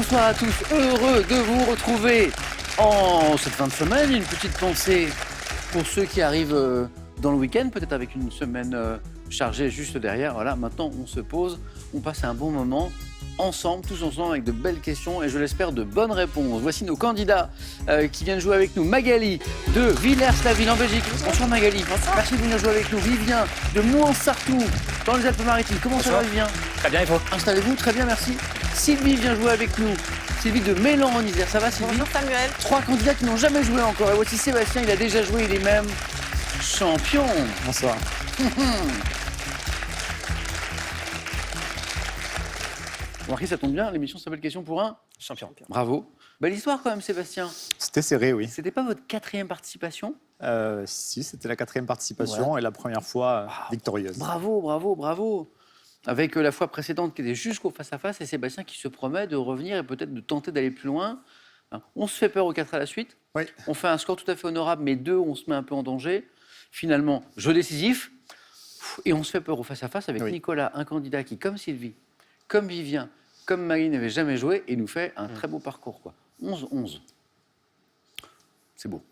Bonsoir à tous, heureux de vous retrouver en cette fin de semaine. Une petite pensée pour ceux qui arrivent dans le week-end, peut-être avec une semaine chargée juste derrière. Voilà, maintenant on se pose, on passe un bon moment ensemble, tous ensemble, avec de belles questions et je l'espère de bonnes réponses. Voici nos candidats qui viennent jouer avec nous. Magali de Villers-la-Ville en Belgique. Bonsoir Magali. Bonsoir. Merci de venir jouer avec nous. Vivien de Mouans-Sartoux dans les Alpes-Maritimes. Comment ça va Vivien? Très bien, et vous? Installez-vous, très bien, merci. Sylvie vient jouer avec nous. Sylvie de Mélan en Isère. Ça va Sylvie? Bonjour Samuel. 3 candidats qui n'ont jamais joué encore. Et voici Sébastien, il a déjà joué, il est même champion. Bonsoir. Remarquez, ça tombe bien, l'émission s'appelle Question pour un Champion. Bravo. Belle histoire quand même Sébastien. C'était serré, oui. C'était pas votre 4e participation? Si, c'était la 4e participation et la première fois victorieuse. Bravo, bravo, bravo. Avec la fois précédente qui était jusqu'au face-à-face et Sébastien qui se promet de revenir et peut-être de tenter d'aller plus loin. On se fait peur aux 4 à la suite. Oui. On fait un score tout à fait honorable, mais 2, on se met un peu en danger. Finalement, jeu décisif. Et on se fait peur au face-à-face avec Nicolas, un candidat qui, comme Sylvie, comme Vivien, comme Marie n'avait jamais joué et nous fait un très beau parcours. 11-11. C'est beau.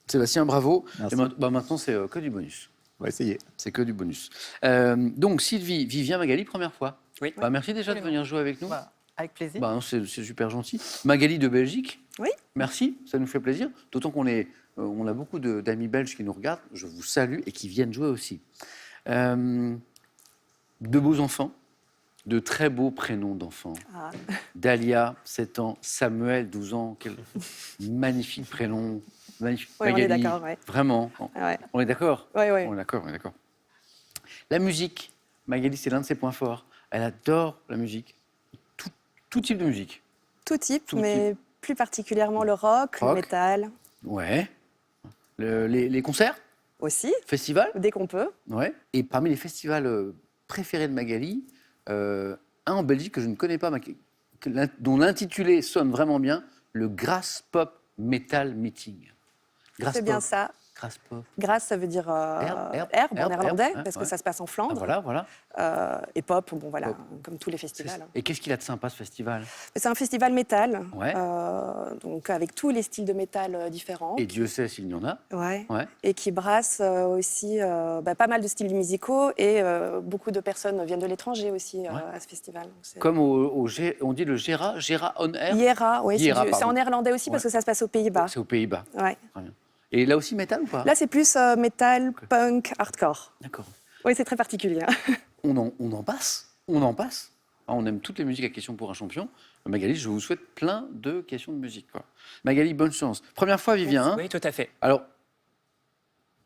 Sébastien, bravo. Merci. Et maintenant, c'est que du bonus. On va essayer. C'est que du bonus. Donc, Sylvie, Vivien, Magali, première fois. Oui. Merci déjà de venir jouer avec nous. Voilà, avec plaisir. C'est super gentil. Magali de Belgique. Oui. Merci, ça nous fait plaisir. D'autant qu'on on a beaucoup d'amis belges qui nous regardent. Je vous salue et qui viennent jouer aussi. De beaux enfants, de très beaux prénoms d'enfants. Ah. Dalia, 7 ans. Samuel, 12 ans. Quel magnifique prénom. Magnifique. Oui, on est Magali, d'accord, ouais. vraiment. Ouais. On est d'accord? Oui, oui. On est d'accord, on est d'accord. La musique, Magali, c'est l'un de ses points forts. Elle adore la musique. Tout type de musique. Tout type, Tout mais plus particulièrement le rock, le Rock. métal Ouais. Les concerts, aussi, festivals. dès qu'on peut. Ouais. Et parmi les festivals préférés de Magali, un en Belgique que je ne connais pas, mais dont l'intitulé sonne vraiment bien, le Grass Pop Metal Meeting. Grass C'est bien Pop. ça. Grass Pop. Grass, ça veut dire herbe, en néerlandais, herbe, parce que ouais. ça se passe en Ah, Flandre. voilà. Et pop, bon voilà, Pop. comme tous les festivals. Et qu'est-ce qu'il a de sympa ce festival? C'est un festival métal, Ouais. donc avec tous les styles de métal différents. Et Dieu sait s'il y en a. Ouais. Ouais. Et qui brasse aussi pas mal de styles musicaux et beaucoup de personnes viennent de l'étranger aussi à ce festival. Donc, c'est- Comme on dit le Gera on Air. Iera, oui, Iera, c'est pardon. en néerlandais aussi parce Ouais. que ça se passe aux Pays-Bas. C'est aux Pays-Bas. Ouais. Très bien. Et là aussi métal ou pas? Là, c'est plus métal, punk, hardcore. D'accord. Oui, c'est très particulier. Hein. On en passe. On en passe. Ah, on aime toutes les musiques à question pour un champion. Magali, je vous souhaite plein de questions de musique. Quoi. Magali, bonne chance. Première fois, Vivien. Hein. Oui, tout à fait. Alors,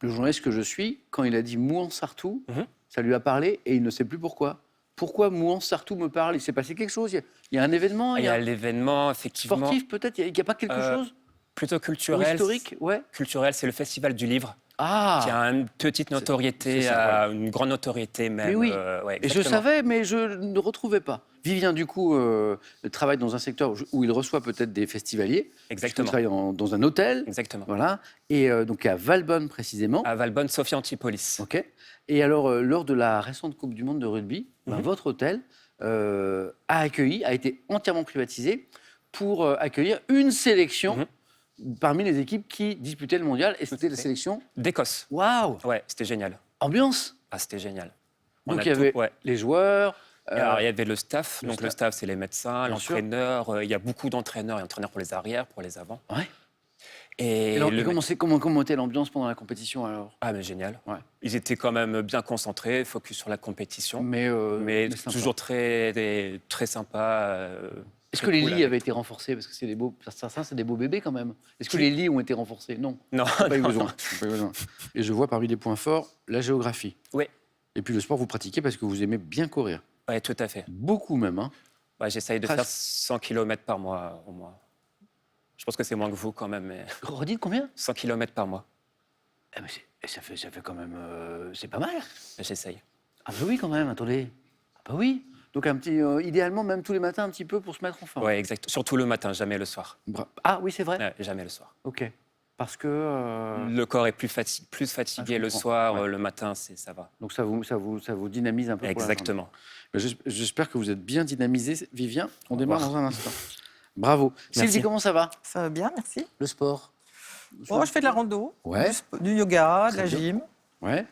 le journaliste que je suis, quand il a dit Mouans-Sartoux, ça lui a parlé et il ne sait plus pourquoi. Pourquoi Mouans-Sartoux me parle? Il s'est passé quelque chose? Il y a un événement? Il y a l'événement, effectivement. Sportif peut-être? Il n'y a pas quelque chose? Plutôt Ou culturel. historique? Ouais. Culturel, c'est le Festival du Livre, Ah. qui a une petite notoriété, c'est ça, une grande notoriété même. Mais oui, ouais, et je exactement. savais, mais je ne retrouvais pas. Vivien, du coup, travaille dans un secteur où il reçoit peut-être des festivaliers. Exactement. Il travaille dans un hôtel. Exactement. Voilà. Et donc à Valbonne, précisément. À Valbonne, Sophie Antipolis. OK. Et alors, lors de la récente Coupe du Monde de rugby, votre hôtel a été entièrement privatisé pour accueillir une sélection parmi les équipes qui disputaient le mondial. Et c'était la sélection. D'Écosse. Waouh! Ouais, c'était génial. Ambiance! Ah, c'était génial. Donc il y avait les joueurs. Et alors, il y avait le staff. le Donc, le staff, c'est les médecins, Bien sûr. l'entraîneur. Il y a beaucoup d'entraîneurs. Il y a entraîneurs pour les arrières, pour les avants. Ouais. Et Et alors, le comment était l'ambiance pendant la compétition alors? Ah, mais génial. Ouais. Ils étaient quand même bien concentrés, focus sur la compétition. Mais sympa. Toujours très sympa. Est-ce très que les cool lits avec- avaient été renforcés? Parce que c'est des beaux, certains, c'est des beaux bébés quand même. Est-ce que Qui les lits ont été renforcés? Non. Non, Pas eu non, besoin. non. Pas eu besoin. Et je vois parmi les points forts la géographie. Oui, Et puis le sport, vous pratiquez parce que vous aimez bien courir. ouais, tout à fait. Beaucoup même. Hein. Ouais, j'essaye de Presque. faire 100 km par mois au moins. Je pense que c'est moins que vous quand même, mais Redites combien? 100 km par mois. Eh ben, ça fait quand même... c'est pas mal. J'essaye. Ah bah oui quand même, attendez. Ah bah oui. Donc un petit, idéalement même tous les matins un petit peu pour se mettre en forme. Ouais, exact. Surtout le matin, jamais le soir. Ah oui, c'est vrai. Ouais, jamais le soir. Ok. Parce que... Le corps est plus fatigué je le comprends. soir, Ouais. le matin, ça va. Donc ça vous dynamise un peu. Pour la journée. Exactement. Ben, j'espère que vous êtes bien dynamisé, Vivien. On démarre dans un instant. Bravo. Merci. Sylvie, comment ça va? Ça va bien, merci. Le sport? Bon, je fais de la rando, Ouais. du yoga, de Très la bien. gym. Ouais.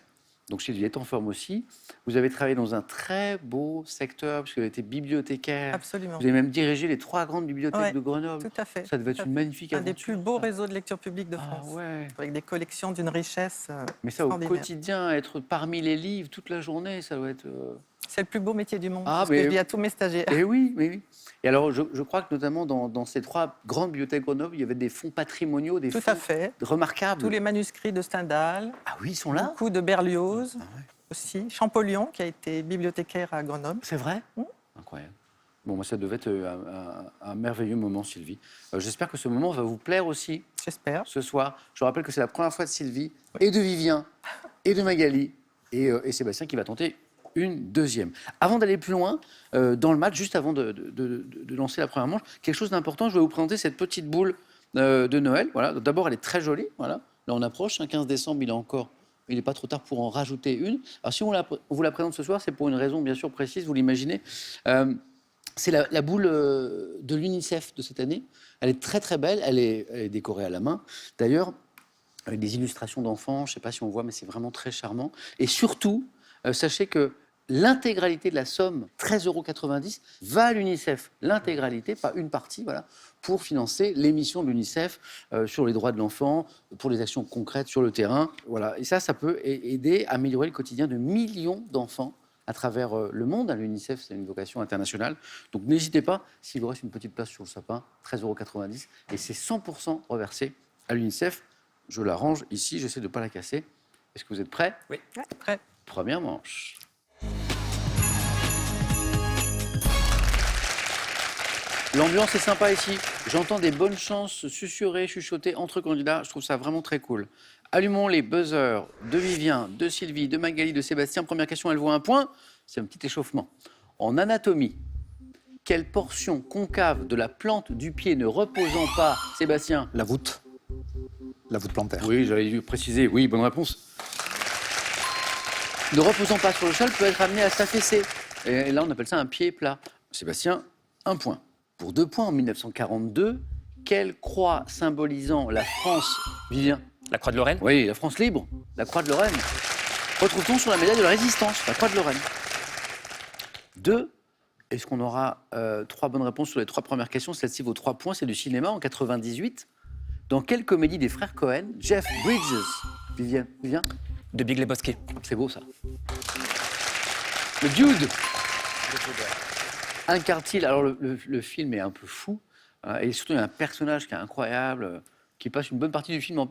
Donc Sylvie est en forme aussi. Vous avez travaillé dans un très beau secteur, puisque vous avez été bibliothécaire. Absolument. Vous avez même dirigé les 3 grandes bibliothèques Ouais, de Grenoble. Tout à fait. Ça devait être Tout à une fait. magnifique Un aventure. des plus beaux ça. réseaux de lecture publique de Ah France. ouais. Avec des collections d'une richesse Mais ça, au extraordinaire. quotidien, être parmi les livres toute la journée, ça doit être... C'est le plus beau métier du monde. Ah, c'est ce mais- que je dis à tous mes stagiaires. Eh oui, oui, oui. Et alors, je crois que notamment dans ces 3 grandes bibliothèques Grenoble, il y avait des fonds patrimoniaux, des Tout fonds à fait. remarquables. Tous les manuscrits de Stendhal, Ah oui, ils sont là. beaucoup de Berlioz Ah ouais. aussi. Champollion, qui a été bibliothécaire à Grenoble. C'est vrai? Oui. Incroyable. Bon, moi, ça devait être un merveilleux moment, Sylvie. J'espère que ce moment va vous plaire aussi J'espère. ce soir. Je rappelle que c'est la première fois de Sylvie et de Vivien et de Magali et Sébastien qui va tenter une deuxième. Avant d'aller plus loin dans le match, juste avant de lancer la première manche, quelque chose d'important, je vais vous présenter cette petite boule de Noël. Voilà. D'abord, elle est très jolie. Voilà. Là, on approche. 15 décembre, il n'est pas trop tard pour en rajouter une. Alors, si on vous la présente ce soir, c'est pour une raison bien sûr précise, vous l'imaginez. C'est la boule de l'UNICEF de cette année. Elle est très très belle, elle est décorée à la main. D'ailleurs, avec des illustrations d'enfants, je ne sais pas si on voit, mais c'est vraiment très charmant. Et surtout, sachez que l'intégralité de la somme, 13,90 €, va à l'UNICEF. L'intégralité, pas une partie, voilà, pour financer l'émission de l'UNICEF sur les droits de l'enfant, pour les actions concrètes sur le terrain. Voilà. Et ça peut aider à améliorer le quotidien de millions d'enfants à travers le monde. L'UNICEF, c'est une vocation internationale. Donc n'hésitez pas, s'il vous reste une petite place sur le sapin, 13,90 €, et c'est 100% reversé à l'UNICEF. Je la range ici, j'essaie de ne pas la casser. Est-ce que vous êtes prêts? Oui. Prêt. Première manche. L'ambiance est sympa ici. J'entends des bonnes chances susurrer, chuchoter entre candidats. Je trouve ça vraiment très cool. Allumons les buzzers de Vivien, de Sylvie, de Magali, de Sébastien. Première question, elle vaut 1 point. C'est un petit échauffement. En anatomie, quelle portion concave de la plante du pied ne reposant pas, Sébastien? La voûte plantaire. Oui, j'allais dû préciser. Oui, bonne réponse. Ne reposant pas sur le sol peut être amené à s'affaisser. Et là, on appelle ça un pied plat. Sébastien, 1 point. Pour 2 points, en 1942, quelle croix symbolisant la France, Vivien? La Croix de Lorraine. Oui, la France libre, la croix de Lorraine. Retrouve-t-on sur la médaille de la Résistance, la croix de Lorraine? 2. Est-ce qu'on aura 3 bonnes réponses sur les 3 premières questions? Celle-ci vaut 3 points, c'est du cinéma en 98. Dans quelle comédie des frères Cohen, Jeff Bridges, Vivien, De Big Lebowski. c'est beau ça. Le Dude incarne-t-il, alors le film est un peu fou, et surtout il y a un personnage qui est incroyable, qui passe une bonne partie du film en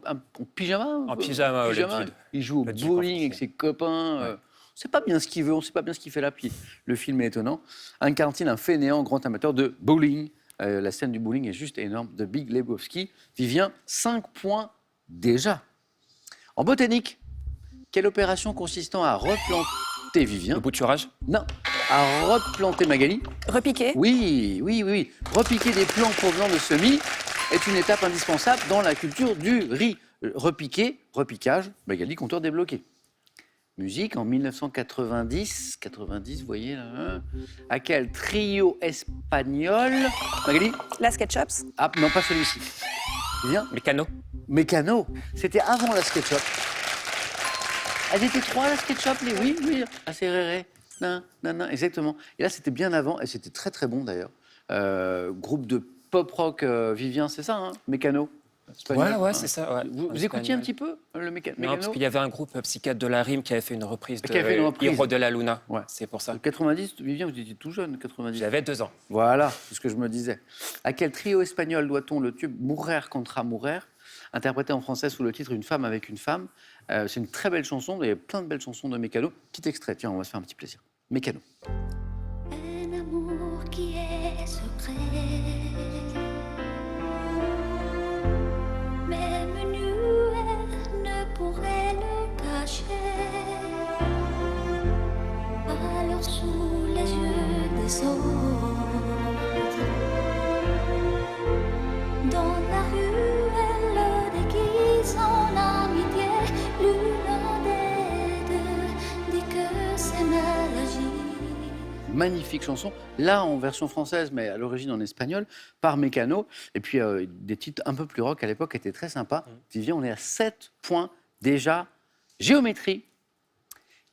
pyjama. En pyjama, le Dude. Il joue au Le Dude, bowling en avec français. ses copains. On ne sait pas bien ce qu'il veut, on ne sait pas bien ce qu'il fait là. Puis le film est étonnant. Incarne-t-il un fainéant grand amateur de bowling? La scène du bowling est juste énorme. De Big Lebowski. Vivien, 5 points déjà. En botanique, quelle opération consistant à replanter, Vivien? Le bouturage. Non, à replanter, Magali. Repiquer. Oui. Repiquer des plants provenant de semis est une étape indispensable dans la culture du riz. Repiquage, Magali, compteur débloqué. Musique en 1990, vous voyez là, hein. À quel trio espagnol, Magali? La SketchUps. Ah non, pas celui-ci. Bien. Mécano. Mécano, c'était avant la SketchUp. Elles étaient 3 la SketchUp, oui, la CRR. Exactement. Et là, c'était bien avant, et c'était très très bon d'ailleurs. Groupe de pop-rock, Vivien, c'est ça, hein, Mécano? Espagnol, Ouais, hein. c'est ça. Ouais. Vous écoutiez un petit peu le Non, Mécano? parce qu'il y avait un groupe psychiatre de la rime qui avait fait une reprise de Qui a fait une reprise. Hiro de la Luna. Ouais. C'est pour ça. 90, Vivien, vous étiez tout jeune, 90. J'avais 2 ans. Voilà, c'est ce que je me disais. À quel trio espagnol doit-on le tube Mourer contra Mourer, interprété en français sous le titre Une femme avec une femme? C'est une très belle chanson, il y a plein de belles chansons de Mécano. Petit extrait, tiens, on va se faire un petit plaisir. Mécano. Un amour qui est secret, même nuée ne pourrait le cacher. Alors sous les yeux des autres, dans la rue, elle le déguise en amitié. L'une des deux dit que c'est mal agi. magnifique chanson, là en version française, mais à l'origine en espagnol, par Mécano. Et puis des titres un peu plus rock à l'époque étaient très sympas. Vivien, on est à 7 points déjà. Géométrie.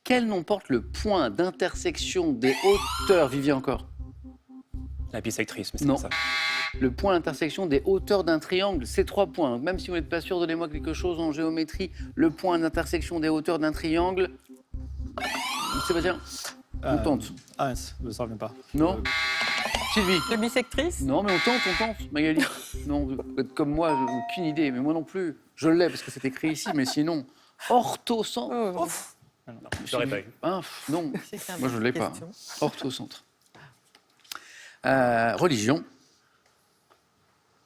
Quel nom porte le point d'intersection des hauteurs, Vivien encore? La bisectrice, mais c'est Non. pas ça. Le point d'intersection des hauteurs d'un triangle, c'est 3 points. Donc même si vous n'êtes pas sûr, donnez-moi quelque chose en géométrie. Le point d'intersection des hauteurs d'un triangle. Sébastien, on tente. Ah, mince, je ne savais pas. Non Sylvie? Le bisectrice. Non, mais on tente, Magali. Non, vous êtes comme moi, j'ai aucune idée, mais moi non plus. Je l'ai parce que c'est écrit ici, mais sinon, orthocentre. Oh, Non, je l'aurais pas eu. Ah, non, c'est quand même moi je ne l'ai une pas. question. Orthocentre. Religion.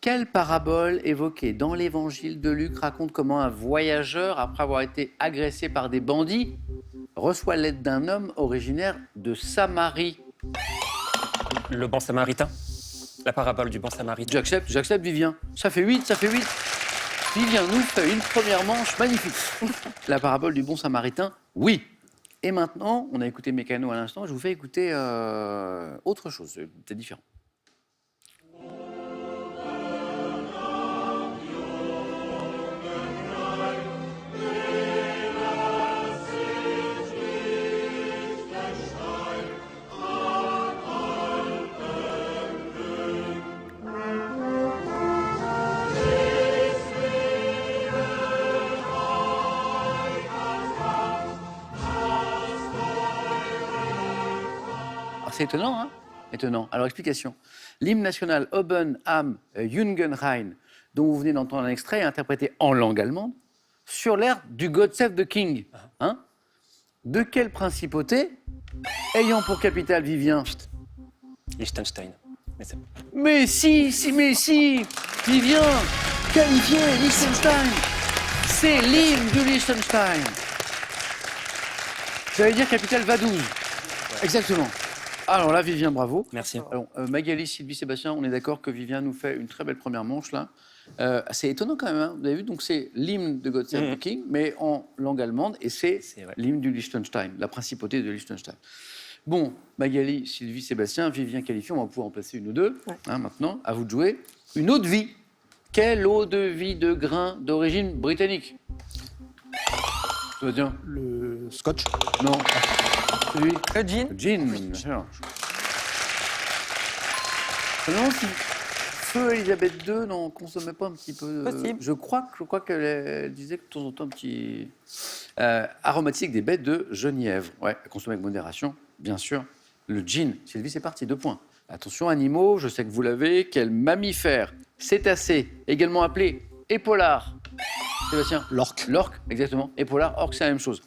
Quelle parabole évoquée dans l'évangile de Luc raconte comment un voyageur, après avoir été agressé par des bandits, reçoit l'aide d'un homme originaire de Samarie? Le bon samaritain. La parabole du bon samaritain. J'accepte, Vivien. Ça fait 8. Vivien nous fait une première manche magnifique. La parabole du bon samaritain, oui. Et maintenant, on a écouté Mécano à l'instant, je vous fais écouter autre chose, c'est différent. C'est étonnant, hein? Étonnant. Alors, explication. L'hymne national Oben am Jungenrhein, dont vous venez d'entendre un extrait, est interprété en langue allemande, sur l'air du God Save the King. Hein? De quelle principauté, ayant pour capitale Vivien? Liechtenstein. Mais c'est... Mais si Vivien, qualifié, Liechtenstein. C'est l'hymne du Liechtenstein. J'allais dire capitale Vaduz. Exactement. Alors là, Vivien, bravo. Merci. Alors, Magali, Sylvie, Sébastien, on est d'accord que Vivien nous fait une très belle première manche là. C'est étonnant quand même, hein. Vous avez vu, donc c'est l'hymne de God Save the King, mais en langue allemande, et c'est vrai. l'hymne du Liechtenstein, la principauté de Liechtenstein. Bon, Magali, Sylvie, Sébastien, Vivien qualifié, on va pouvoir en placer une ou deux. Ouais. Hein, maintenant, à vous de jouer. Une eau de vie. Quelle eau de vie de grain d'origine britannique? Sébastien? Le scotch. Non. Celui? Le gin. Gin, bien sûr. Je me demande si Feu Elisabeth II n'en consommait pas un petit peu. Possible. Je crois qu'elle disait que de temps en temps un petit aromatique des baies de genièvre. Ouais, à consommer avec modération, bien sûr. Le gin. Sylvie, c'est parti, 2 points. Attention, animaux, je sais que vous l'avez. Quel mammifère cétacé, également appelé épaulard? Sébastien? L'orque. L'orque, exactement. Épaulard, orque, c'est la même chose.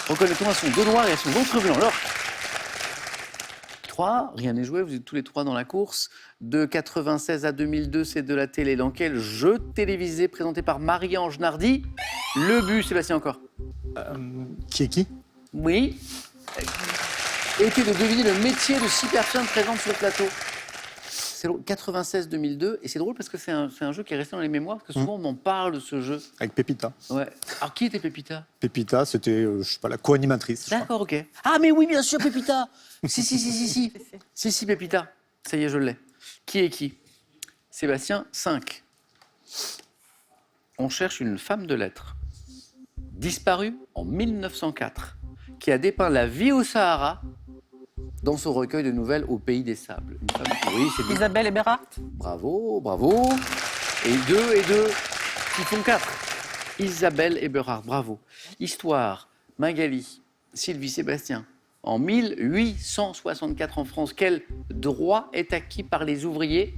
Reconnaît-on à son dos noir et à son ventre blanc, l'orque. 3, rien n'est joué, vous êtes tous les 3 dans la course. De 96 à 2002, c'est de la télé. Dans quel jeu télévisé présenté par Marie-Ange Nardi? Le but, Sébastien encore. Qui est qui? Oui. Était de deviner le métier de 6 personnes présentes sur le plateau. C'est 96-2002, et c'est drôle parce que c'est un jeu qui est resté dans les mémoires, parce que souvent on en parle de ce jeu. Avec Pépita. Ouais. Alors qui était Pépita? Pépita, c'était, je sais pas, la co-animatrice. je crois. D'accord, ok. Ah, mais oui, bien sûr, Pépita. Si, Pépita. Ça y est, je l'ai. Qui est qui? Sébastien, 5. On cherche une femme de lettres, disparue en 1904, qui a dépeint la vie au Sahara dans son recueil de nouvelles Au pays des sables. Une femme... Oui, c'est bien. Isabelle Eberhardt. Bravo. Et 2 qui font 4. Isabelle Eberhardt, bravo. Histoire, Magali, Sylvie, Sébastien. En 1864 en France, quel droit est acquis par les ouvriers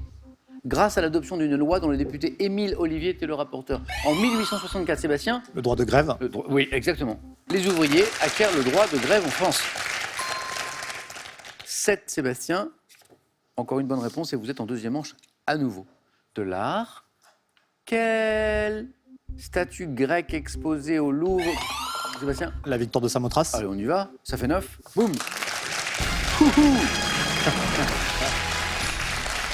grâce à l'adoption d'une loi dont le député Émile Ollivier était le rapporteur? En 1864, Sébastien? Le droit de grève. Oui, exactement. Les ouvriers acquièrent le droit de grève en France. 7, Sébastien. Encore une bonne réponse et vous êtes en deuxième manche à nouveau. De l'art. Quelle statue grecque exposée au Louvre? Sébastien? La victoire de Samothrace. Allez, on y va. Ça fait 9. Boum. Houhou.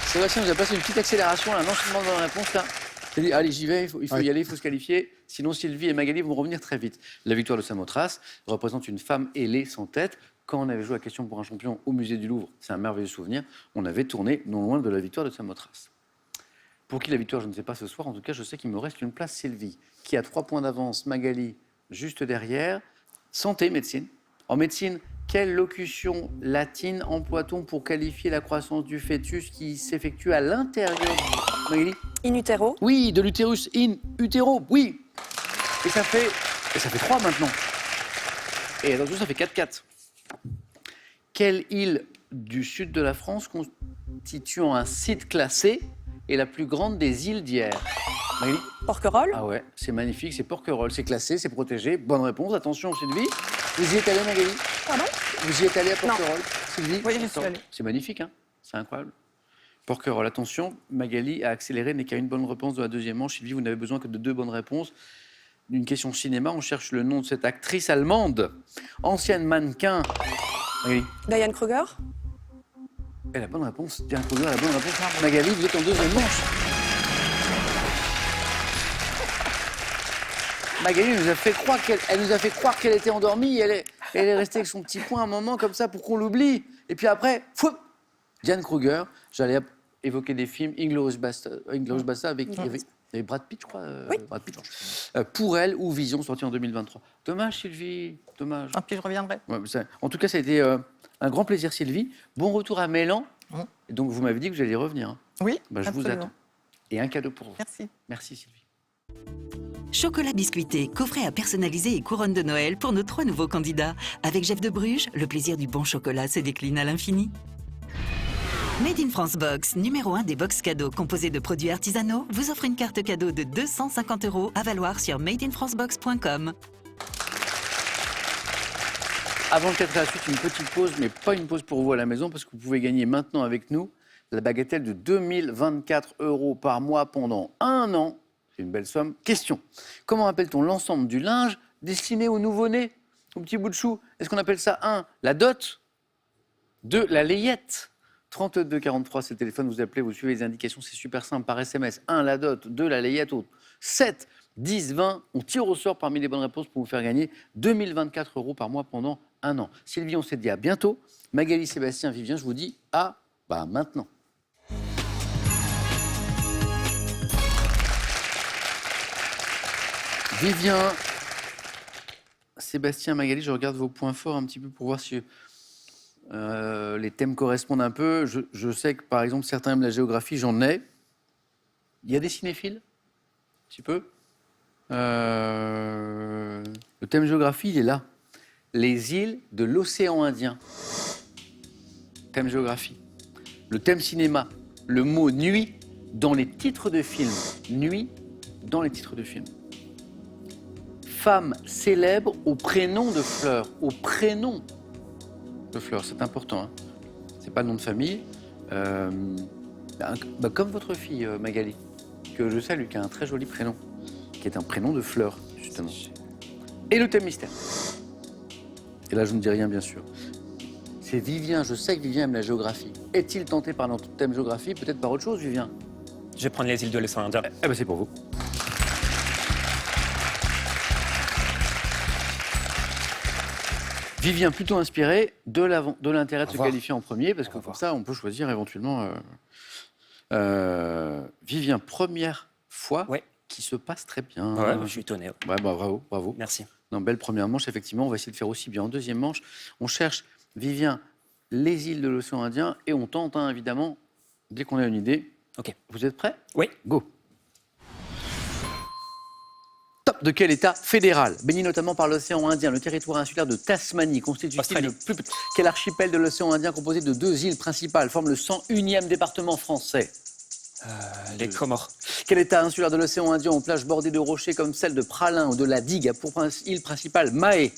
Sébastien, vous avez passé une petite accélération, là, un enchaînement dans la réponse, là. C'est-à-dire, allez, j'y vais, il faut y aller, il faut se qualifier. Sinon, Sylvie et Magali vont revenir très vite. La victoire de Samothrace représente une femme ailée sans tête, quand on avait joué à Question pour un champion au musée du Louvre, c'est un merveilleux souvenir, on avait tourné non loin de la victoire de Samothrace. Pour qui la victoire, je ne sais pas ce soir. En tout cas, je sais qu'il me reste une place, Sylvie, qui a 3 points d'avance, Magali juste derrière. Santé, médecine. En médecine, quelle locution latine emploie-t-on pour qualifier la croissance du fœtus qui s'effectue à l'intérieur Magali? In utero. Oui, de l'utérus in utero, oui. Et ça fait 3 maintenant. Et attention, ça fait 4-4. Quelle île du sud de la France constituant un site classé est la plus grande des îles d'hier? Magali? Porquerolles. Ah ouais, c'est magnifique, c'est Porquerolles, c'est classé, c'est protégé. Bonne réponse, attention Sylvie. Vous y êtes allée Magali? Pardon? Vous y êtes allée à Porquerolles? Sylvie? Oui, j'y suis allée. C'est magnifique, hein? C'est incroyable. Porquerolles, attention, Magali a accéléré, n'est qu'à une bonne réponse de la deuxième manche. Sylvie, vous n'avez besoin que de 2 bonnes réponses. Une question cinéma, on cherche le nom de cette actrice allemande, ancienne mannequin. Magali? Diane Kruger. Et la bonne réponse, Diane Kruger, la bonne réponse. Magali, vous êtes en deuxième manche. Magali nous a fait croire qu'elle était endormie. Elle est restée avec son petit poing un moment comme ça pour qu'on l'oublie. Et puis après, fou, Diane Kruger. J'allais évoquer des films, Inglourious Basterds avec Brad Pitt, je crois. Oui. Brad Pitt. Pour elle ou Vision, sorti en 2023. Dommage, Sylvie, dommage. Puis je reviendrai. Ouais, en tout cas, ça a été un grand plaisir, Sylvie. Bon retour à Mélan. Et donc, vous m'avez dit que vous alliez revenir. Hein. Oui, Je vous absolument. attends. Et un cadeau pour vous. Merci. Merci, Sylvie. Chocolat biscuité, coffret à personnaliser et couronne de Noël pour nos 3 nouveaux candidats. Avec Jeff de Bruges, le plaisir du bon chocolat se décline à l'infini. Made in France Box, numéro 1 des box cadeaux composés de produits artisanaux, vous offre une carte cadeau de 250 € à valoir sur madeinfrancebox.com. Avant le 4 à la suite, une petite pause, mais pas une pause pour vous à la maison, parce que vous pouvez gagner maintenant avec nous la bagatelle de 2024 € par mois pendant 1 an. C'est une belle somme. Question. Comment appelle-t-on l'ensemble du linge destiné au nouveau-né, au petit bout de chou? Est-ce qu'on appelle ça 1, la dot, 2, la layette? 32 43, c'est le téléphone, vous appelez, vous suivez les indications, c'est super simple, par SMS. 1, la dot, 2, la layette, 7, 10, 20, on tire au sort parmi les bonnes réponses pour vous faire gagner 2024 € par mois pendant 1 an. Sylvie, on s'est dit à bientôt. Magali, Sébastien, Vivien, je vous dis à maintenant. Vivien, Sébastien, Magali, je regarde vos points forts un petit peu pour voir si les thèmes correspondent un peu. Je sais que, par exemple, certains aiment la géographie, j'en ai. Il y a des cinéphiles? Un petit peu. Le thème géographie, il est là. Les îles de l'océan Indien. Thème géographie. Le thème cinéma. Le mot nuit dans les titres de films. Nuit dans les titres de films. Femme célèbre au prénom de Fleur. Au prénom de Fleur, c'est important. Hein. C'est pas le nom de famille. Comme votre fille, Magali, que je salue, qui a un très joli prénom, qui est un prénom de Fleur, justement. Et le thème mystère. Et là, je ne dis rien, bien sûr. C'est Vivien, je sais que Vivien aime la géographie. Est-il tenté par notre thème géographie, peut-être par autre chose, Vivien? Je vais prendre les îles de l'océan Indien. Eh ben, c'est pour vous. Vivien, plutôt inspiré de l'intérêt de se qualifier en premier, parce que comme ça, on peut choisir éventuellement... Vivien, première fois qui se passe très bien. Ouais, je suis étonné. Ouais, bravo, bravo. Merci. Non, belle première manche, effectivement. On va essayer de faire aussi bien en deuxième manche. On cherche, Vivien, les îles de l'océan Indien et on tente, hein, évidemment, dès qu'on a une idée. Ok. Vous êtes prêts? Oui. Go. Top. De quel État fédéral, béni notamment par l'océan Indien, le territoire insulaire de Tasmanie constitue-t-il le plus petit? Quel archipel de l'océan Indien composé de 2 îles principales forme le 101e département français? Les Comores. Quel État insulaire de l'océan Indien aux plages bordées de rochers comme celle de Pralin ou de la Digue a pour île principale Mahé?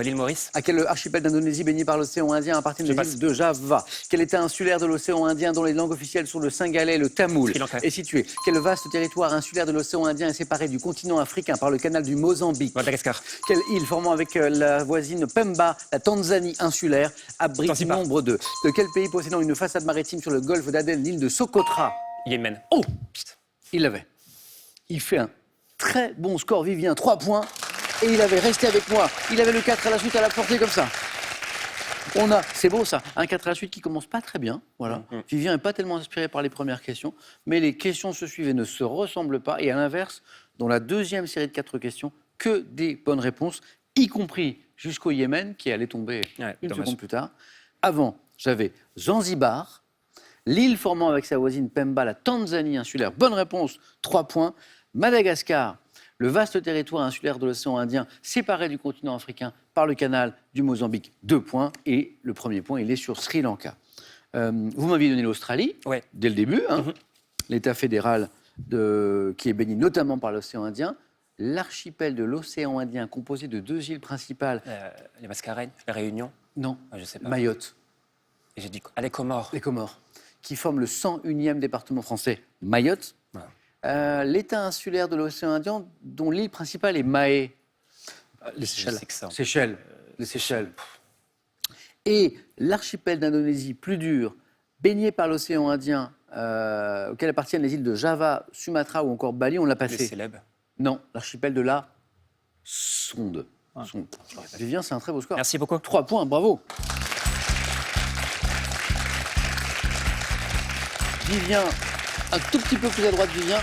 L'île Maurice. À quel archipel d'Indonésie béni par l'océan Indien appartiennent les îles de Java? Quel État insulaire de l'océan Indien dont les langues officielles sont le singalais et le tamoul Sri Lanka. est situé? Quel vaste territoire insulaire de l'océan Indien est séparé du continent africain par le canal du Mozambique? Madagascar. Quelle île formant avec la voisine Pemba, la Tanzanie insulaire, abrite Zanzibar. nombre de quel pays possédant une façade maritime sur le golfe d'Aden, l'île de Socotra? Yémen. Oh, il l'avait. Il fait un très bon score, Vivien, 3 points. Et il avait resté avec moi. Il avait le 4 à la suite à la portée comme ça. c'est beau ça, un 4 à la suite qui commence pas très bien. Voilà. Vivien n'est pas tellement inspiré par les premières questions, mais les questions se suivent et ne se ressemblent pas. Et à l'inverse, dans la deuxième série de 4 questions, que des bonnes réponses, y compris jusqu'au Yémen, qui allait tomber une dommage. seconde plus tard. Avant, j'avais Zanzibar, l'île formant avec sa voisine Pemba la Tanzanie insulaire. Bonne réponse, 3 points. Madagascar, le vaste territoire insulaire de l'océan Indien, séparé du continent africain par le canal du Mozambique, 2 points. Et le premier point, il est sur Sri Lanka. Vous m'aviez donné l'Australie, Ouais. dès le début, hein, l'État fédéral qui est béni notamment par l'océan Indien. L'archipel de l'océan Indien, composé de 2 îles principales. Les Mascareignes, la Réunion, Non, je sais pas. Mayotte, Et j'ai dit quoi? Ah, les Comores. les Comores, qui forment le 101e département français, Mayotte. L'État insulaire de l'océan Indien, dont l'île principale est Mahé. Les Je Seychelles. sais que ça. Seychelles, les Seychelles. Et l'archipel d'Indonésie, plus dur, baigné par l'océan Indien, auquel appartiennent les îles de Java, Sumatra ou encore Bali, on l'a Les passé. célèbres. Non, l'archipel de la Sonde. Sonde. Vivien, c'est un très beau score. Merci beaucoup. 3 points, bravo. Vivien, un tout petit peu plus à droite, Vivien.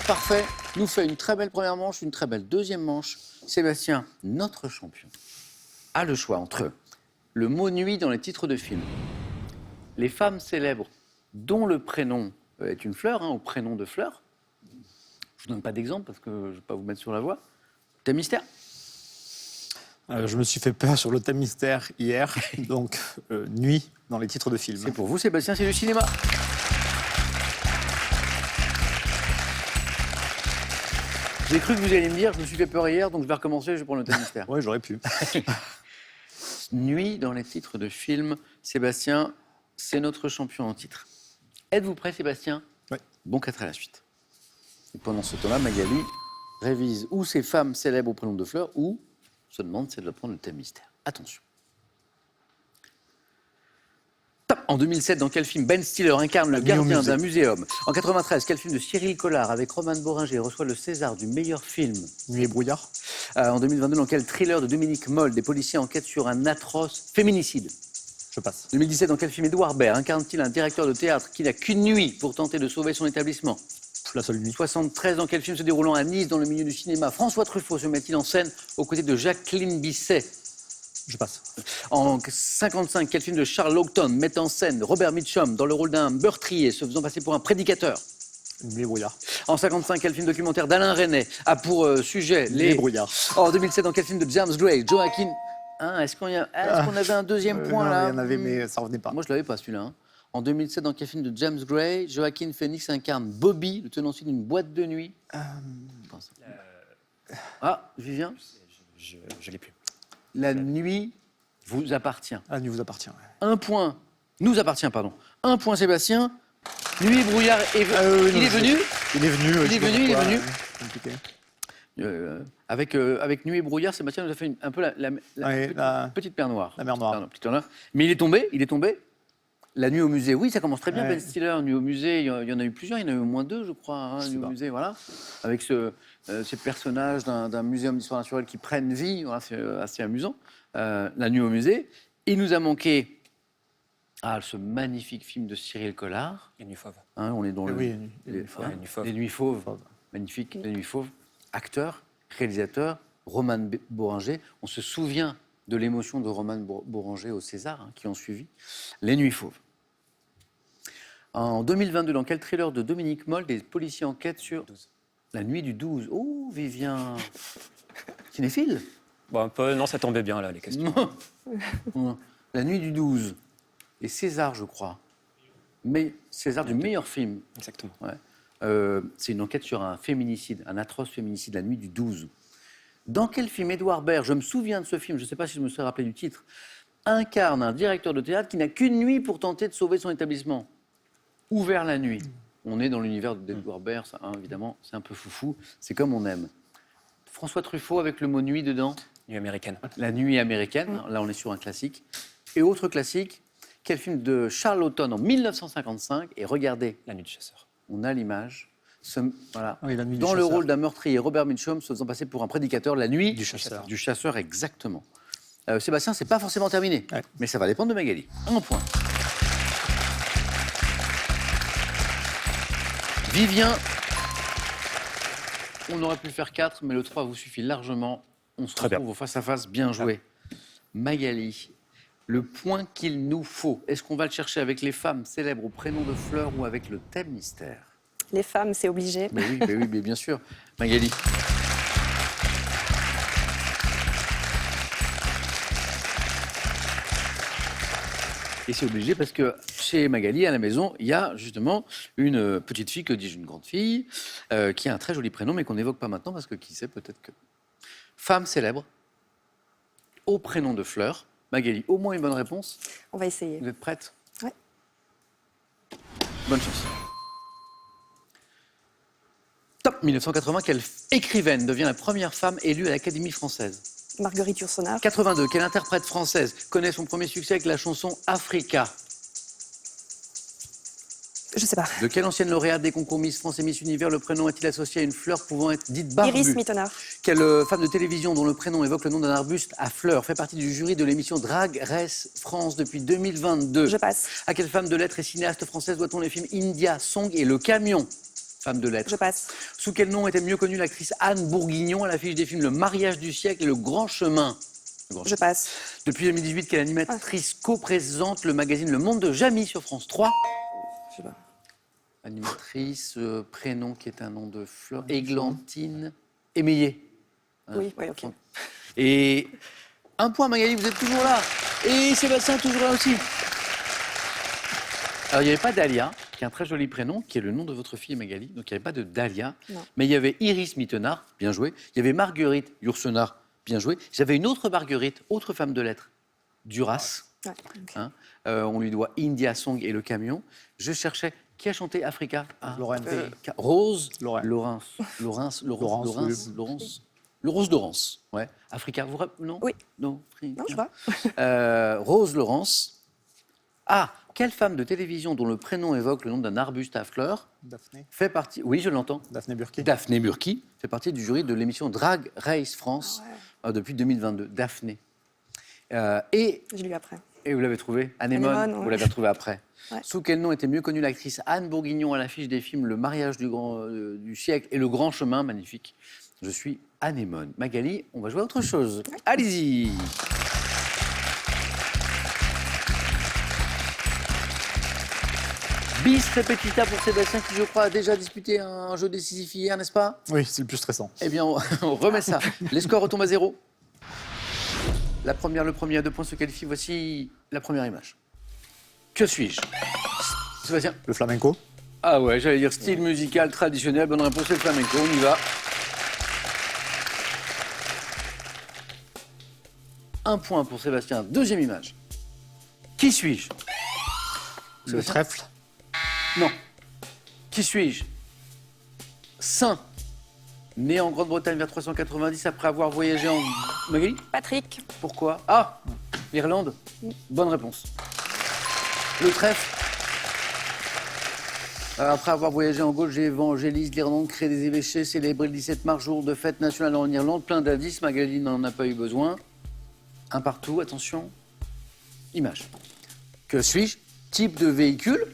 Parfait. Nous fait une très belle première manche, une très belle deuxième manche. Sébastien, notre champion, a le choix entre le mot nuit dans les titres de films, les femmes célèbres dont le prénom est une fleur, au prénom de fleur. Je ne donne pas d'exemple parce que je ne vais pas vous mettre sur la voie. Thème mystère. Je me suis fait peur sur le thème mystère hier, donc nuit dans les titres de films. C'est pour vous, Sébastien, c'est du cinéma. J'ai cru que vous alliez me dire, je me suis fait peur hier, donc je vais recommencer, je vais prendre le thème mystère. Oui, j'aurais pu. Nuit dans les titres de films. Sébastien, c'est notre champion en titre. Êtes-vous prêt, Sébastien? Oui. Bon 4 à la suite. Et pendant ce temps-là, Magali révise ou ces femmes célèbres au prénom de fleurs, ou se demande si elle doit prendre le thème mystère. Attention. Top. En 2007, dans quel film Ben Stiller incarne le Nuit au gardien musée. d'un muséum? En 93, quel film de Cyril Collard avec Roman Boringer reçoit le César du meilleur film? Nuit et brouillard. En 2022, dans quel thriller de Dominique Moll des policiers enquêtent sur un atroce féminicide? Je passe. 2017, dans quel film Édouard Baird incarne-t-il un directeur de théâtre qui n'a qu'une nuit pour tenter de sauver son établissement? La seule nuit. 73, dans quel film se déroulant à Nice, dans le milieu du cinéma, François Truffaut se met-il en scène aux côtés de Jacqueline Bisset? Je passe. En 55, quel film de Charles Laughton met en scène Robert Mitchum dans le rôle d'un meurtrier se faisant passer pour un prédicateur? Nuit et brouillard. En 55, quel film documentaire d'Alain Resnais a pour sujet Nuit et brouillard. En 2007, dans quel film de James Gray, Joaquin... Hein, est-ce qu'on avait un deuxième point Non, là? il y en avait, mais ça revenait pas. Moi, je l'avais pas celui-là. Hein. En 2007, dans quel film de James Gray, Joaquin Phoenix incarne Bobby, le tenancier d'une boîte de nuit? Ah, Vivien, Je l'ai plus. la nuit vous appartient. La nuit vous appartient. Ouais. Un point, nous appartient, pardon. Un point, Sébastien. Nuit et brouillard, il est venu. Il est venu. Il est venu. Compliqué. Avec Nuit et brouillard, Sébastien nous a fait un peu la petite mer noire. La mer noire. Pardon, petite mer noire. Mais il est tombé. La nuit au musée, oui, ça commence très bien, Ouais. Ben Stiller. Nuit au musée, il y en a eu plusieurs, il y en a eu au moins 2, je crois, hein, Nuit au musée, voilà. Avec ces personnages d'un muséum d'histoire naturelle qui prennent vie, voilà, c'est assez amusant. La nuit au musée. Il nous a manqué ce magnifique film de Cyril Collard. Les Nuits Fauves. Hein, on est dans Oui, les Les Nuits Fauves. Nuits Fauves. Magnifique, Les Nuits Fauves. Acteur, réalisateur, Roman Boringer. On se souvient de l'émotion de Roman Boringer au César, qui ont suivi. Les Nuits Fauves. En 2022, dans quel thriller de Dominique Moll des policiers enquêtent sur 12. La nuit du 12? Oh, Vivien. Cinéphile? Bon, un peu, non, ça tombait bien là, les questions. Non. La nuit du 12. Et César, je crois. Mais César du meilleur film. Exactement. Ouais. C'est une enquête sur un féminicide, un atroce féminicide, la nuit du 12. Dans quel film Édouard Baird, je me souviens de ce film, je ne sais pas si je me serais rappelé du titre, incarne un directeur de théâtre qui n'a qu'une nuit pour tenter de sauver son établissement? Ouvert la nuit. On est dans l'univers d'Édouard Baird, ça, hein, évidemment, c'est un peu foufou, c'est comme on aime. François Truffaut avec le mot nuit dedans. Nuit américaine. La nuit américaine, là on est sur un classique. Et autre classique, quel film de Charles Laughton en 1955? Et regardez, La Nuit du Chasseur. on a l'image. Voilà. Oui, la nuit du Dans le chasseur. rôle d'un meurtrier, Robert Mitchum se faisant passer pour un prédicateur, la nuit Du chasseur. Du chasseur, exactement. Sébastien, c'est pas forcément terminé, Ouais. mais ça va dépendre de Magali. 1 point. Vivien, on aurait pu faire 4, mais le 3 vous suffit largement. On se Très bien. retrouve au face-à-face, bien joué. Magali, le point qu'il nous faut, est-ce qu'on va le chercher avec les femmes célèbres au prénom de fleurs ou avec le thème mystère? Les femmes, c'est obligé. Mais oui, mais bien sûr. Magali. Et c'est obligé parce que chez Magali, à la maison, il y a justement une petite fille, que dis-je, une grande fille, qui a un très joli prénom, mais qu'on n'évoque pas maintenant parce que qui sait, peut-être que. Femme célèbre, au prénom de fleurs. Magali, au moins une bonne réponse. On va essayer. Vous êtes prête? Ouais. Bonne chance. Top 1980, quelle écrivaine devient la première femme élue à l'Académie française? Marguerite Yourcenar. 82, quelle interprète française connaît son premier succès avec la chanson Africa? Je sais pas. De quelle ancienne lauréate des concours Miss France et Miss Univers le prénom est-il associé à une fleur pouvant être dite barbue? Iris Mittenard. Quelle femme de télévision dont le prénom évoque le nom d'un arbuste à fleurs fait partie du jury de l'émission Drag Race France depuis 2022? Je passe. À quelle femme de lettres et cinéaste française doit-on les films India, Song et Le Camion? Femme de lettres. Je passe. Sous quel nom était mieux connue l'actrice Anne Bourguignon à l'affiche des films Le Mariage du siècle et Le Grand Chemin? Le Grand Je Chemin. passe. Depuis 2018, quelle animatrice co-présente le magazine Le Monde de Jamie sur France 3? Je sais pas. Animatrice, prénom qui est un nom de fleur, Églantine Émeillé. Oui, ok. Et 1 point, Magali, vous êtes toujours là. Et Sébastien, toujours là aussi. Alors, il n'y avait pas Dahlia, qui est un très joli prénom, qui est le nom de votre fille Magali. Donc, il n'y avait pas de Dahlia. Non. Mais il y avait Iris Mittenard, bien joué. Il y avait Marguerite Yourcenar, bien joué. J'avais une autre Marguerite, autre femme de lettres, Duras. Ouais, ok. Hein. On lui doit India Song et Le Camion. Je cherchais qui a chanté Africa. Lorraine. Rose. Lorraine. Laurence. Laurence. Laurence. Ouais. Africa. Vous non? Oui. Non. Non, je vois. Rose Laurence. Ah, quelle femme de télévision dont le prénom évoque le nom d'un arbuste à fleurs Daphné. fait partie. Oui, je l'entends. Daphné Burki. Daphné Burki fait partie du jury de l'émission Drag Race France depuis 2022. Daphné. Et Je l'ai eu après. vous l'avez trouvé? Anémone, Anémone, ouais. vous l'avez retrouvée après. Ouais. Sous quel nom était mieux connue l'actrice Anne Bourguignon à l'affiche des films Le Mariage du siècle et Le Grand Chemin? Magnifique. Je suis Anémone. Magali, on va jouer à autre chose. Allez-y. Bis repetita pour Sébastien qui, je crois, a déjà disputé un jeu décisif hier, n'est-ce pas? Oui, c'est le plus stressant. Eh bien, on remet ça. Les scores retombent à 0. Le premier à 2 points se qualifie. Voici la première image. Que suis-je? Sébastien? Le flamenco. Ah ouais, j'allais dire style musical traditionnel. Bonne réponse, c'est le flamenco. On y va. 1 point pour Sébastien. Deuxième image. Qui suis-je? Le Sébastien? trèfle. Non. Qui suis-je? Saint. Né en Grande-Bretagne vers 390 après avoir voyagé en... Magali? Patrick. Pourquoi? Ah, l'Irlande. Bonne réponse. Le trèfle. Après avoir voyagé en Gaule, j'évangélise l'Irlande, crée des évêchés, célébrer le 17 mars, jour de fête nationale en Irlande. Plein d'indices, Magali n'en a pas eu besoin. Un partout, attention. Image. Que suis-je? Type de véhicule?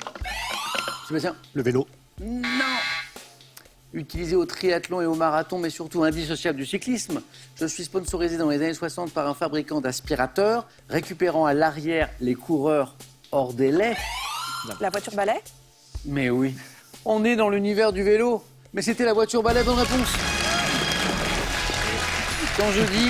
Sébastien? Le vélo. Non. Utilisé au triathlon et au marathon, mais surtout indissociable du cyclisme. Je suis sponsorisé dans les années 60 par un fabricant d'aspirateurs, récupérant à l'arrière les coureurs hors délai. La voiture balai. Mais oui, on est dans l'univers du vélo. Mais c'était la voiture balai, bonne réponse. Quand je dis,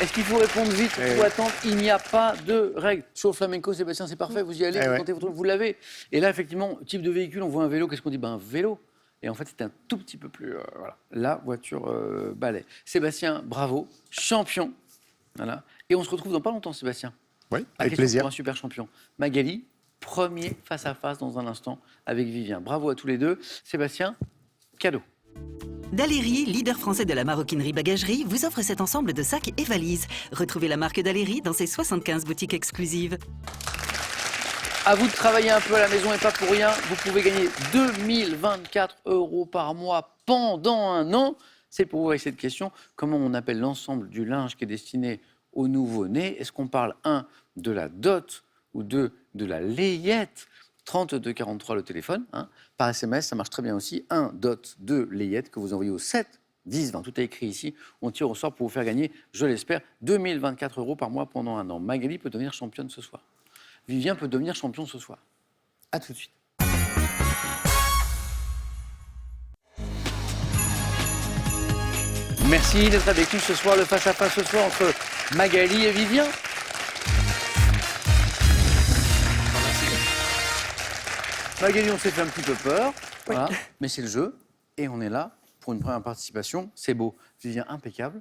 est-ce qu'il faut répondre vite ou attendre? Il n'y a pas de règle. Sur le flamenco, Sébastien, c'est parfait, vous y allez, vous tentez votre truc, vous l'avez. Et là, effectivement, type de véhicule, on voit un vélo, qu'est-ce qu'on dit? Ben, un vélo. Et en fait, c'est un tout petit peu plus... voilà, la voiture balai. Sébastien, bravo, champion. Voilà. Et on se retrouve dans pas longtemps, Sébastien. Oui, La avec question plaisir. pour un super champion. Magali, premier face-à-face dans un instant avec Vivien. Bravo à tous les deux. Sébastien, cadeau. Daléry, leader français de la maroquinerie bagagerie, vous offre cet ensemble de sacs et valises. Retrouvez la marque Daléry dans ses 75 boutiques exclusives. À vous de travailler un peu à la maison et pas pour rien. Vous pouvez gagner 2024 € par mois pendant un an. C'est pour vous avec cette question. Comment on appelle l'ensemble du linge qui est destiné au nouveau-né? Est-ce qu'on parle, 1, de la dot ou 2, de la layette? 3243 le téléphone. Hein. Par SMS, ça marche très bien aussi. 1 dot, 2 layette que vous envoyez au 7 10 20. Tout est écrit ici. On tire au sort pour vous faire gagner, je l'espère, 2024 € par mois pendant un an. Magali peut devenir championne ce soir. Vivien peut devenir champion ce soir. À tout de suite. Merci d'être avec nous ce soir, le face-à-face ce soir entre Magali et Vivien. Magali, on s'est fait un petit peu peur, voilà, mais c'est le jeu, et on est là pour une première participation. C'est beau. Vivien, impeccable.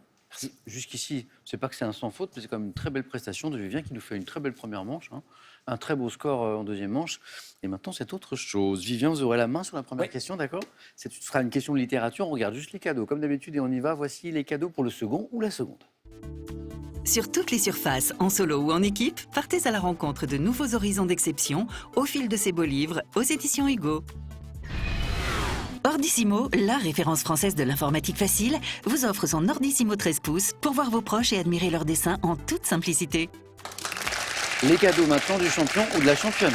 Jusqu'ici, c'est pas que c'est un sans faute, mais c'est quand même une très belle prestation de Vivien qui nous fait une très belle première manche, hein. Un très beau score en deuxième manche. Et maintenant, c'est autre chose. Vivien, vous aurez la main sur la première question, d'accord? Ce sera une question de littérature, on regarde juste les cadeaux. Comme d'habitude, et on y va. Voici les cadeaux pour le second ou la seconde. Sur toutes les surfaces, en solo ou en équipe, partez à la rencontre de nouveaux horizons d'exception au fil de ces beaux livres aux éditions Hugo. Ordissimo, la référence française de l'informatique facile, vous offre son Ordissimo 13 pouces pour voir vos proches et admirer leurs dessins en toute simplicité. Les cadeaux maintenant du champion ou de la championne.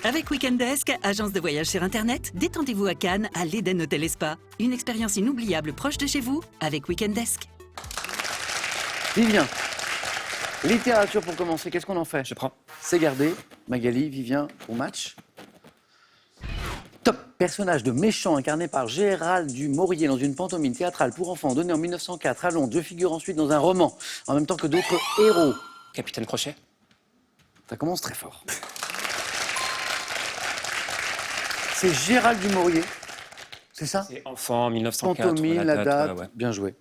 Avec Weekend Desk, agence de voyage sur Internet, détendez-vous à Cannes, à l'Eden Hotel et Spa. Une expérience inoubliable proche de chez vous avec Weekend Desk. Vivien, littérature pour commencer, qu'est-ce qu'on en fait? Je prends. C'est gardé. Magali, Vivien, au match. Top. Personnage de méchant incarné par Gérald du Maurier dans une pantomime théâtrale pour enfants donnée en 1904 à Londres. Je figure ensuite dans un roman, en même temps que d'autres héros. Capitaine Crochet. Ça commence très fort. C'est Gérald du Maurier, c'est ça? C'est enfant, 1904. Pantomime, la date, ouais. bien joué.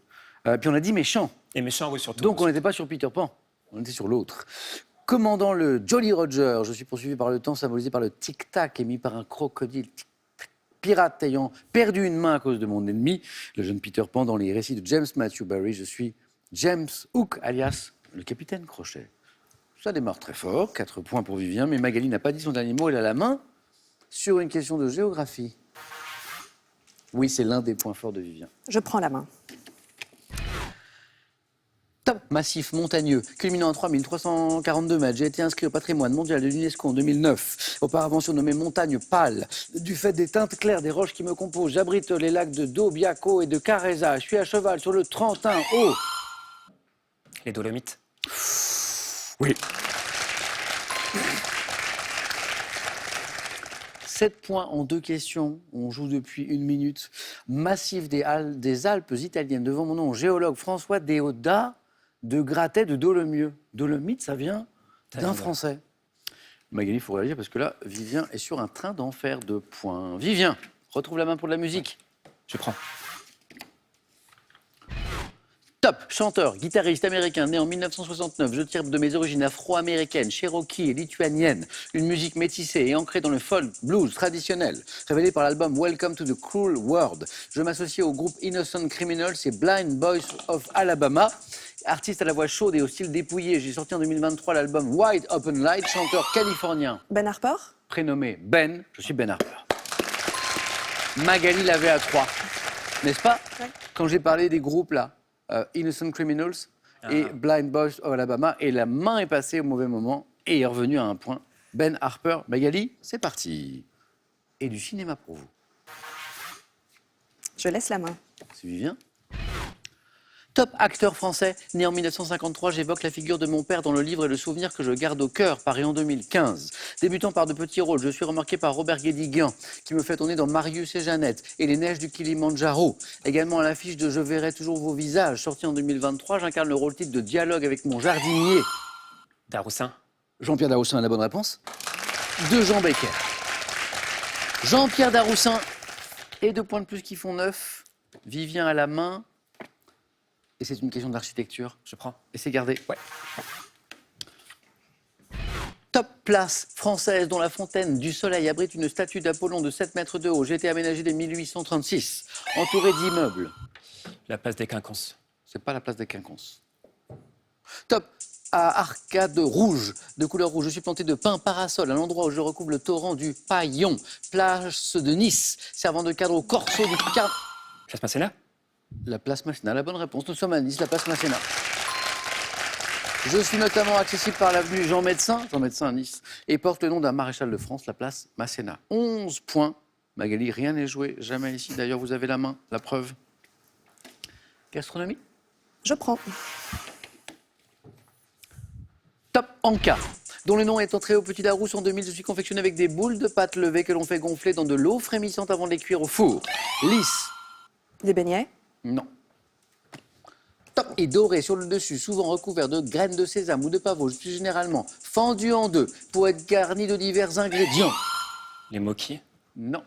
Puis on a dit méchant. Et méchant, oui, surtout. Donc on n'était pas sur Peter Pan, on était sur l'autre. Commandant le Jolly Roger, je suis poursuivi par le temps, symbolisé par le tic-tac, émis par un crocodile. Pirate ayant perdu une main à cause de mon ennemi, le jeune Peter Pan dans les récits de James Matthew Barrie, je suis James Hook, alias le capitaine Crochet. Ça démarre très fort, 4 points pour Vivien, mais Magali n'a pas dit son dernier mot, elle a la main sur une question de géographie. Oui, c'est l'un des points forts de Vivien. Je prends la main. Top massif montagneux, culminant en 3342 mètres, j'ai été inscrit au patrimoine mondial de l'UNESCO en 2009. Auparavant surnommé montagne pâle, du fait des teintes claires des roches qui me composent, j'abrite les lacs de Dobiaco et de Careza. Je suis à cheval sur le Trentin haut. Les Dolomites. Oui. 7 points en 2 questions. On joue depuis 1 minute. Massif des Alpes italiennes. Devant mon nom, géologue François Déodat de Gratet de Dolomieu. Dolomite, ça vient d'un Français. Magali, il faut réagir parce que là, Vivien est sur un train d'enfer de points. Vivien, retrouve la main pour de la musique. Je prends. Top, chanteur, guitariste américain, né en 1969. Je tire de mes origines afro-américaines, cherokee et lituaniennes. Une musique métissée et ancrée dans le folk blues traditionnel. Révélée par l'album Welcome to the Cruel World. Je m'associe au groupe Innocent Criminals et Blind Boys of Alabama. Artiste à la voix chaude et au style dépouillé, j'ai sorti en 2023 l'album Wide Open Light, chanteur californien. Ben Harper? Prénommé Ben, je suis Ben Harper. Magali l'avait à 3, n'est-ce pas? Ouais. Quand j'ai parlé des groupes là, Innocent Criminals et Blind Boys of Alabama, et la main est passée au mauvais moment et est revenue à 1 point. Ben Harper, Magali, c'est parti. Et du cinéma pour vous. Je laisse la main. C'est Vivien. Top acteur français, né en 1953, j'évoque la figure de mon père dans le livre et le souvenir que je garde au cœur, paru en 2015. Débutant par de petits rôles, je suis remarqué par Robert Guédiguian, qui me fait tourner dans Marius et Jeannette et Les Neiges du Kilimandjaro. Également à l'affiche de Je verrai toujours vos visages, sorti en 2023, j'incarne le rôle titre de Dialogue avec mon jardinier. Daroussin. Jean-Pierre Daroussin a la bonne réponse. De Jean Becker. Jean-Pierre Daroussin et 2 points de plus qui font 9. Vivien à la main. Et c'est une question d'architecture. Je prends. Et c'est gardé. Ouais. Top place française dont la fontaine du Soleil abrite une statue d'Apollon de 7 mètres de haut. J'ai été aménagée dès 1836, entourée d'immeubles. La place des Quinconces. C'est pas la place des Quinconces. Top à Arcade Rouge, de couleur rouge. Je suis planté de pins parasols à l'endroit où je recouvre le torrent du Paillon. Place de Nice, servant de cadre au corso du Place Masséna. La place Masséna, la bonne réponse. Nous sommes à Nice, la place Masséna. Je suis notamment accessible par l'avenue Jean Médecin à Nice, et porte le nom d'un maréchal de France, la place Masséna. 11 points. Magali, rien n'est joué, jamais ici. D'ailleurs, vous avez la main, la preuve. Gastronomie? Je prends. Top Anka, dont le nom est entré au Petit Larousse en 2000. Je suis confectionné avec des boules de pâte levée que l'on fait gonfler dans de l'eau frémissante avant de les cuire au four. Lisse? Des beignets. Non. Top et doré sur le dessus, souvent recouvert de graines de sésame ou de pavot, plus généralement fendu en deux pour être garni de divers ingrédients. Les moquis. Non.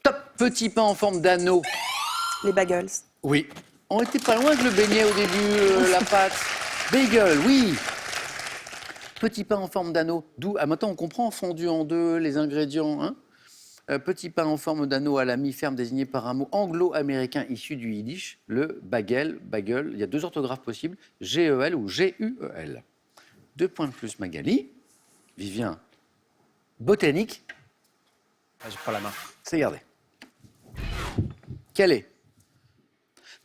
Top petit pain en forme d'anneau. Les bagels. Oui. On était pas loin que le beignet au début, la pâte. Bagel, oui. Petit pain en forme d'anneau. D'où, maintenant on comprend, fondu en deux, les ingrédients, hein. Petit pain en forme d'anneau à la mi-ferme désigné par un mot anglo-américain issu du yiddish, le bagel, bagel. Il y a 2 orthographes possibles, G-E-L ou G-U-E-L. 2 points de plus, Magali. Vivien, botanique, Ah, je prends la main. c'est gardé. Quel est?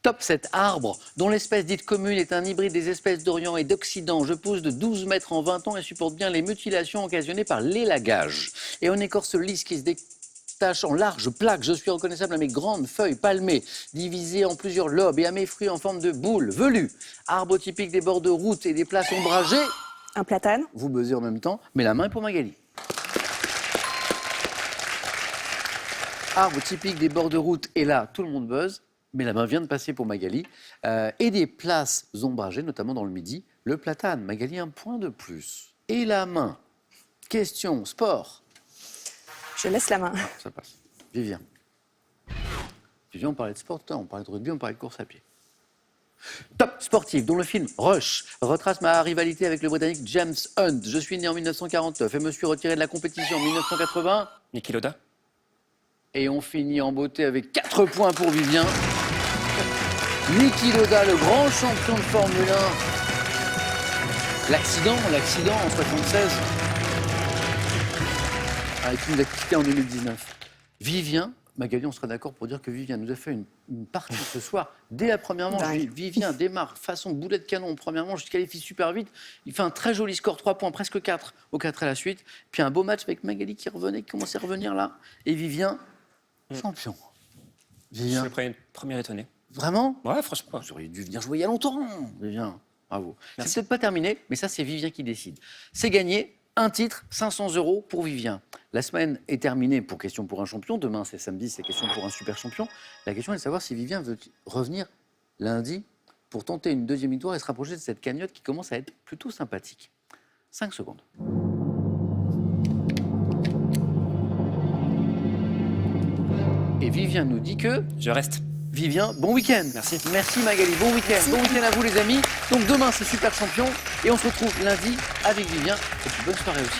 Top 7 arbre, dont l'espèce dite commune est un hybride des espèces d'Orient et d'Occident. Je pousse de 12 mètres en 20 ans et supporte bien les mutilations occasionnées par l'élagage. Et en écorce lisse qui se détache en larges plaques. Je suis reconnaissable à mes grandes feuilles palmées, divisées en plusieurs lobes et à mes fruits en forme de boule velue. Arbre typique des bords de route et des places ombragées. Un platane. Vous buzzez en même temps, mais la main est pour Magali. Arbre typique des bords de route, et là, tout le monde buzz, mais la main vient de passer pour Magali. Et des places ombragées, notamment dans le midi, le platane. Magali, 1 point de plus. Et la main. Question, sport. Je laisse la main. Ah, ça passe. Vivien. Vivien, on parlait de sport, on parlait de rugby, on parlait de course à pied. Top sportif, dont le film Rush retrace ma rivalité avec le Britannique James Hunt. Je suis né en 1949 et me suis retiré de la compétition en 1980. Niki Lauda. Et on finit en beauté avec 4 points pour Vivien. Niki Lauda, le grand champion de Formule 1. L'accident en 76. Avec une activité en 2019. Vivien, Magali, on sera d'accord pour dire que Vivien nous a fait une partie ce soir. Dès la première manche, Dingue. Vivien démarre façon boulet de canon en première manche, il se qualifie super vite. Il fait un très joli score, 3 points, presque 4 au 4 à la suite. Puis un beau match avec Magali qui revenait, qui commençait à revenir là. Et Vivien, champion. Je suis Vivien, le premier étonné. vraiment? Ouais, franchement. Vous auriez dû venir jouer il y a longtemps, Vivien. Bravo. C'est Merci. peut-être pas terminé, mais ça, c'est Vivien qui décide. C'est gagné. Un titre, 500 € pour Vivien. La semaine est terminée pour Question pour un champion. Demain, c'est samedi, c'est Question pour un super champion. La question est de savoir si Vivien veut revenir lundi pour tenter une deuxième victoire et se rapprocher de cette cagnotte qui commence à être plutôt sympathique. 5 secondes. Et Vivien nous dit que... Je reste. Vivien, bon week-end. Merci. Merci Magali, bon week-end. Bon week-end à vous les amis. Donc demain c'est Super Champion et on se retrouve lundi avec Vivien. Et puis bonne soirée aussi.